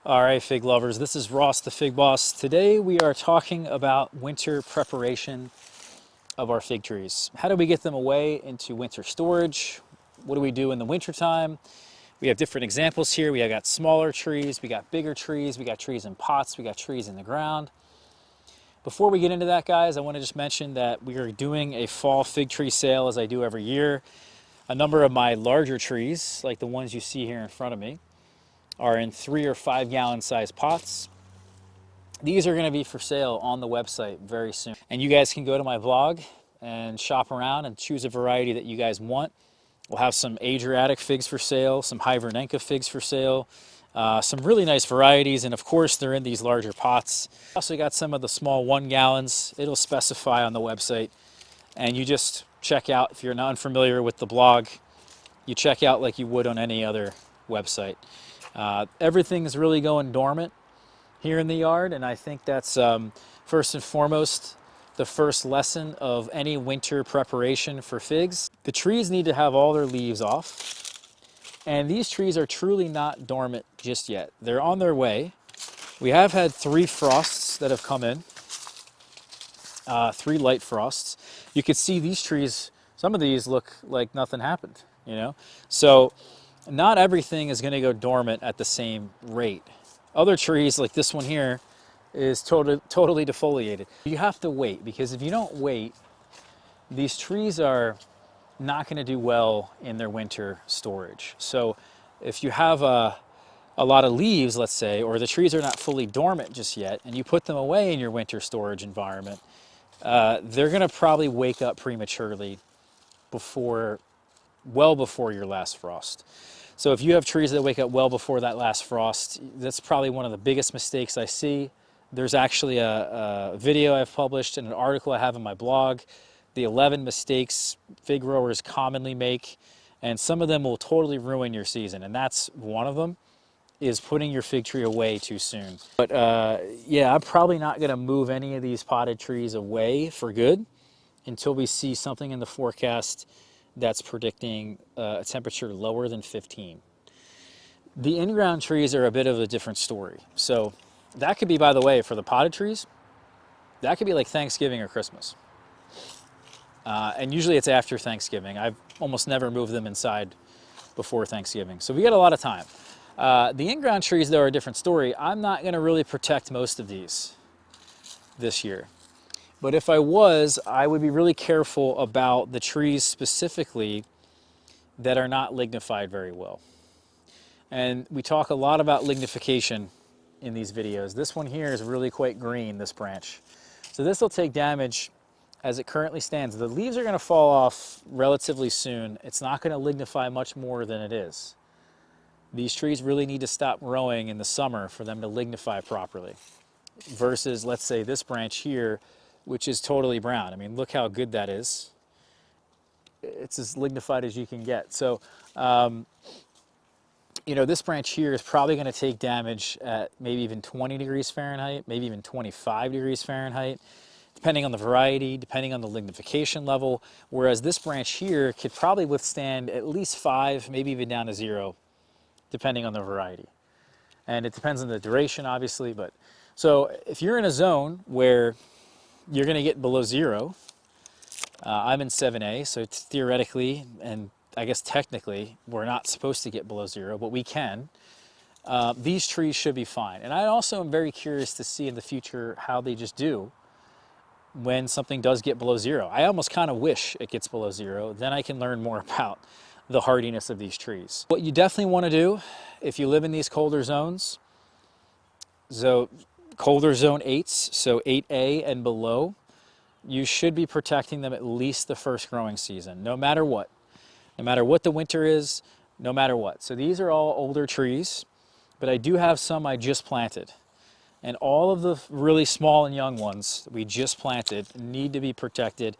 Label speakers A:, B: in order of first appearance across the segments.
A: All right, fig lovers, this is Ross the Fig Boss. Today we are talking about winter preparation of our fig trees. How do we get them away into winter storage? What do we do in the winter time? We have different examples here. We have got smaller trees, we got bigger trees, we got trees in pots, we got trees in the ground. Before we get into that, guys, I want to just mention that we are doing a fall fig tree sale as I do every year. A number of my larger trees, like the ones you see here in front of me, are in 3 or 5 gallon size pots. These are going to be for sale on the website very soon. And you guys can go to my blog and shop around and choose a variety that you guys want. We'll have some Adriatic figs for sale, some Hivernenka figs for sale, some really nice varieties, and of course they're in these larger pots. Also got some of the small 1 gallons. It'll specify on the website, and you just check out. If you're not unfamiliar with the blog, you check out like you would on any other website. Everything's really going dormant here in the yard, and I think that's first and foremost the first lesson of any winter preparation for figs. The trees need to have all their leaves off, and these trees are truly not dormant just yet. They're on their way. We have had 3 frosts that have come in, 3 light frosts. You can see these trees, some of these look like nothing happened, you know? So not everything is going to go dormant at the same rate. Other trees, like this one here, is totally defoliated. You have to wait, because if you don't wait, these trees are not going to do well in their winter storage. So if you have a lot of leaves, let's say, or the trees are not fully dormant just yet, and you put them away in your winter storage environment, they're going to probably wake up prematurely well before your last frost. So if you have trees that wake up well before that last frost, that's probably one of the biggest mistakes I see. There's actually a video I've published and an article I have in my blog, the 11 mistakes fig growers commonly make, and some of them will totally ruin your season, and that's one of them, is putting your fig tree away too soon. But yeah, I'm probably not going to move any of these potted trees away for good until we see something in the forecast that's predicting a temperature lower than 15. The in-ground trees are a bit of a different story. So that could be, by the way, for the potted trees, that could be like Thanksgiving or Christmas. And usually it's after Thanksgiving. I've almost never moved them inside before Thanksgiving. So we got a lot of time. The in-ground trees, though, are a different story. I'm not going to really protect most of these this year. But if I was, I would be really careful about the trees specifically that are not lignified very well. And we talk a lot about lignification in these videos. This one here is really quite green, this branch. So this will take damage as it currently stands. The leaves are going to fall off relatively soon. It's not going to lignify much more than it is. These trees really need to stop growing in the summer for them to lignify properly. Versus, let's say, this branch here, which is totally brown. I mean, look how good that is. It's as lignified as you can get. So, you know, this branch here is probably going to take damage at maybe even 20 degrees Fahrenheit, maybe even 25 degrees Fahrenheit, depending on the variety, depending on the lignification level, whereas this branch here could probably withstand at least 5, maybe even down to 0, depending on the variety. And it depends on the duration, obviously, but so if you're in a zone where you're going to get below 0. I'm in 7A, so theoretically, and I guess technically, we're not supposed to get below 0, but we can. These trees should be fine. And I also am very curious to see in the future how they just do when something does get below 0. I almost kind of wish it gets below 0. Then I can learn more about the hardiness of these trees. What you definitely want to do if you live in these colder zones, so colder zone 8s, so 8A and below, you should be protecting them at least the first growing season, no matter what. No matter what the winter is, no matter what. So these are all older trees, but I do have some I just planted. And all of the really small and young ones that we just planted need to be protected.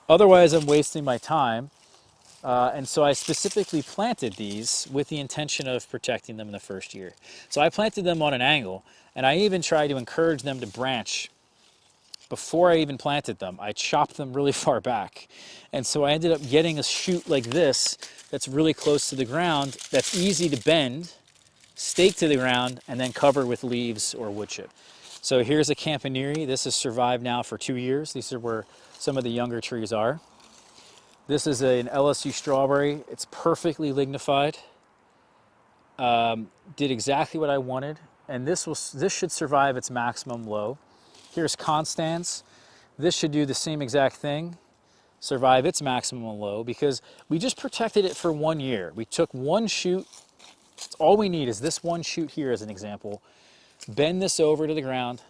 A: Otherwise, I'm wasting my time. And so I specifically planted these with the intention of protecting them in the first year. So I planted them on an angle, and I even tried to encourage them to branch before I even planted them. I chopped them really far back. And so I ended up getting a shoot like this that's really close to the ground, that's easy to bend, staked to the ground, and then covered with leaves or wood chip. So here's a campanile. This has survived now for 2 years. These are where some of the younger trees are. This is an LSU strawberry. It's perfectly lignified. Did exactly what I wanted, and this should survive its maximum low. Here's Constance. This should do the same exact thing, survive its maximum low, because we just protected it for 1 year. We took one shoot. All we need is this one shoot here as an example. Bend this over to the ground,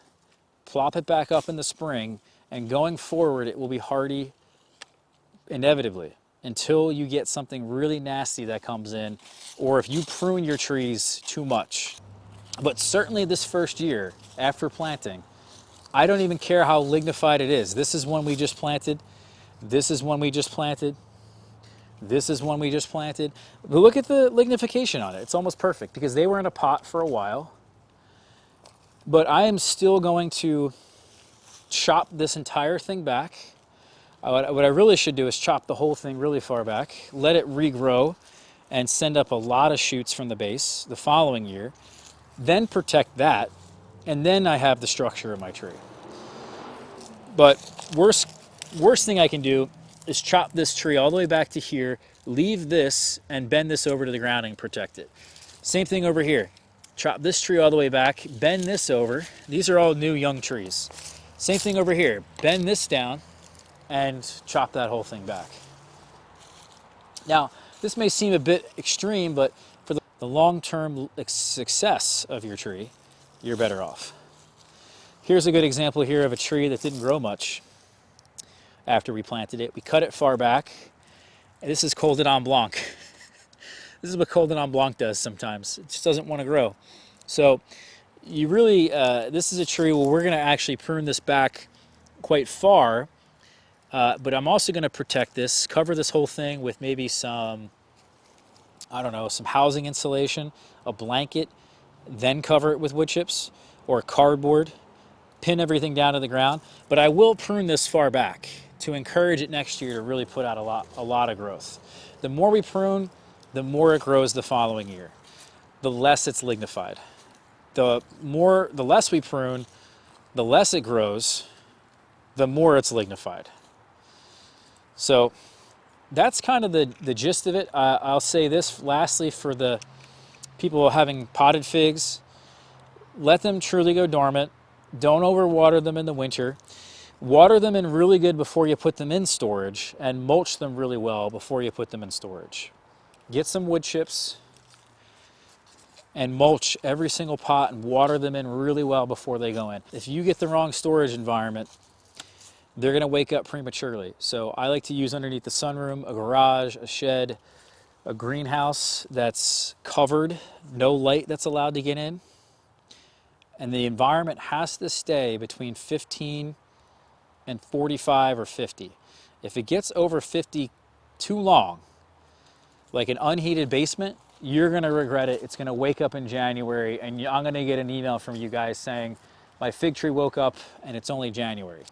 A: plop it back up in the spring, and going forward it will be hardy inevitably until you get something really nasty that comes in, or if you prune your trees too much. But certainly this first year after planting, I don't even care how lignified it is. This is one we just planted. This is one we just planted. This is one we just planted. But look at the lignification on it. It's almost perfect because they were in a pot for a while. But I am still going to chop this entire thing back. What I really should do is chop the whole thing really far back, let it regrow, and send up a lot of shoots from the base the following year, then protect that, and then I have the structure of my tree. But worst thing I can do is chop this tree all the way back to here, leave this, and bend this over to the ground and protect it. Same thing over here. Chop this tree all the way back, bend this over. These are all new young trees. Same thing over here. Bend this down and chop that whole thing back. Now, this may seem a bit extreme, but for the long-term success of your tree, you're better off. Here's a good example here of a tree that didn't grow much after we planted it. We cut it far back. And this is Cordon Blanc. This is what Cordon Blanc does sometimes. It just doesn't want to grow. So you really, this is a tree where we're going to actually prune this back quite far, but I'm also going to protect this, cover this whole thing with maybe some, I don't know, some housing insulation, a blanket, then cover it with wood chips or cardboard, pin everything down to the ground. But I will prune this far back to encourage it next year to really put out a lot of growth. The more we prune, the more it grows the following year, the less it's lignified. The less we prune, the less it grows, the more it's lignified. So that's kind of the gist of it. I'll say this lastly for the people having potted figs, let them truly go dormant. Don't overwater them in the winter. Water them in really good before you put them in storage, and mulch them really well before you put them in storage. Get some wood chips and mulch every single pot and water them in really well before they go in. If you get the wrong storage environment, they're going to wake up prematurely. So I like to use underneath the sunroom, a garage, a shed, a greenhouse that's covered, no light that's allowed to get in. And the environment has to stay between 15 and 45 or 50. If it gets over 50 too long, like an unheated basement, you're going to regret it. It's going to wake up in January, and I'm going to get an email from you guys saying, my fig tree woke up and it's only January.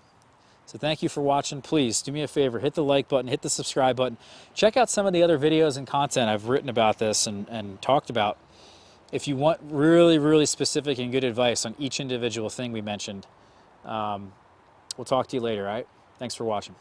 A: So thank you for watching. Please do me a favor, hit the like button, hit the subscribe button. Check out some of the other videos and content I've written about this and talked about. If you want really, really specific and good advice on each individual thing we mentioned, we'll talk to you later, all right? Thanks for watching.